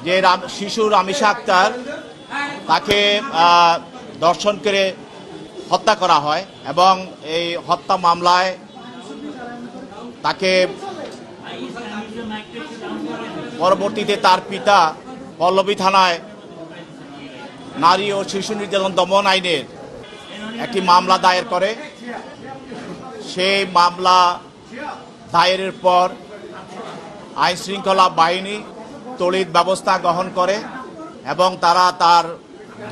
যে শিশু রামিসা আক্তার তাকে ধর্ষণ করে হত্যা করা হয় এবং এই হত্যা মামলায় তাকে পরবর্তীতে তার পিতা পল্লবী থানায় নারী ও শিশু নির্যাতন দমন আইনের একটি মামলা দায়ের করে। সেই মামলা দায়েরের পর আইন শৃঙ্খলা বাহিনী তড়িৎ ব্যবস্থা গ্রহণ করে এবং তারা তার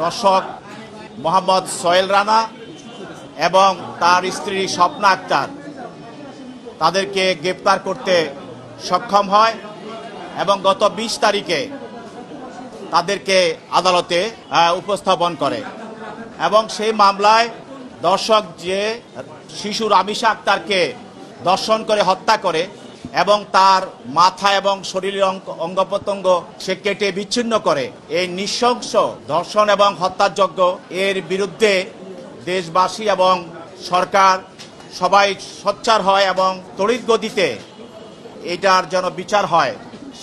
দর্শক মোহাম্মদ সোহেল রানা এবং তার স্ত্রী স্বপ্না আক্তার তাদেরকে গ্রেপ্তার করতে সক্ষম হয় এবং গত 20 তারিখে তাদেরকে আদালতে উপস্থাপন করে এবং সেই মামলায় দর্শক যে শিশু রামিসা আক্তারকে ধর্ষণ করে হত্যা করে এবং তার মাথা এবং শরীরের অঙ্গ প্রত্যঙ্গ সে কেটে বিচ্ছিন্ন করে, এই নৃশংস ধর্ষণ এবং হত্যাযজ্ঞ এর বিরুদ্ধে দেশবাসী এবং সরকার সবাই সোচ্চার হয় এবং তড়িৎ গতিতে এটার যেন বিচার হয়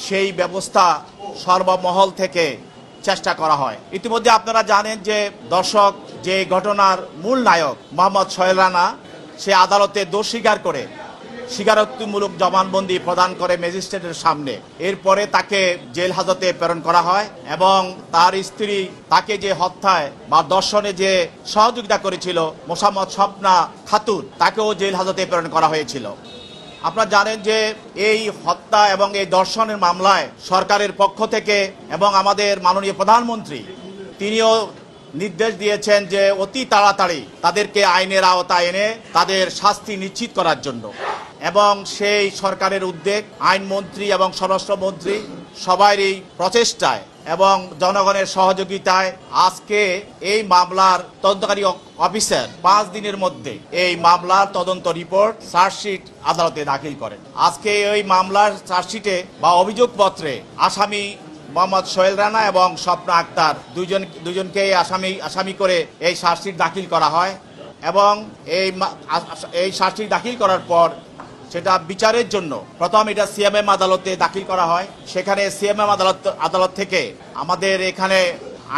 সেই ব্যবস্থা সর্বমহল থেকে চেষ্টা করা হয়। ইতিমধ্যে আপনারা জানেন যে দর্শক যে ঘটনার মূল নায়ক মোহাম্মদ সোহেল রানা সে আদালতে দোষ স্বীকার করে স্বীকারোক্তিমূলক জবানবন্দি প্রদান করে ম্যাজিস্ট্রেটের সামনে। এরপরে তাকে জেল হাজতে প্রেরণ করা হয় এবং তার স্ত্রী তাকে যে হত্যায় বা ধর্ষণে যে সহযোগিতা করেছিল মোসাম্মদ স্বপ্না খাতুন তাকেও জেল হাজতে প্রেরণ করা হয়েছিল। আপনারা জানেন যে এই হত্যা এবং এই ধর্ষণের মামলায় সরকারের পক্ষ থেকে এবং আমাদের মাননীয় প্রধানমন্ত্রী তিনিও নির্দেশ দিয়েছেন যে অতি তাড়াতাড়ি তাদেরকে আইনের আওতায় এনে তাদের শাস্তি নিশ্চিত করার জন্য এবং সেই সরকারের উদ্যোগ আইনমন্ত্রী এবং স্বরাষ্ট্রমন্ত্রী সবারই প্রচেষ্টায় এবং জনগণের সহযোগিতায় আজকে এই মামলার তদন্তকারী অফিসার 5 দিনের মধ্যে এই মামলার তদন্ত রিপোর্ট চার্জশিট আদালতে দাখিল করেন। আজকে এই মামলার চার্জশিটে বা অভিযোগপত্রে আসামি মোহাম্মদ সোহেল রানা এবং স্বপ্না আক্তার দুজনকে আসামি করে এই চার্জশিট দাখিল করা হয় এবং এই চার্জশিট দাখিল করার পর সেটা বিচারের জন্য প্রথম এটা সিএমএম আদালতে দাখিল করা হয়। সেখানে সিএমএম আদালত থেকে আমাদের এখানে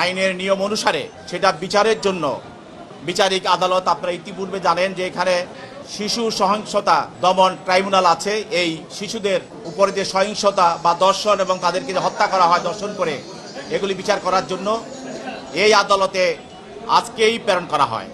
আইনের নিয়ম অনুসারে সেটা বিচারের জন্য বিচারিক আদালত, আপনারা ইতিপূর্বে জানেন যে এখানে শিশু সহিংসতা দমন ট্রাইব্যুনাল আছে। এই শিশুদের উপরে যে সহিংসতা বা ধর্ষণ এবং তাদেরকে যে হত্যা করা হয় ধর্ষণ করে এগুলি বিচার করার জন্য এই আদালতে আজকেই প্রেরণ করা হয়।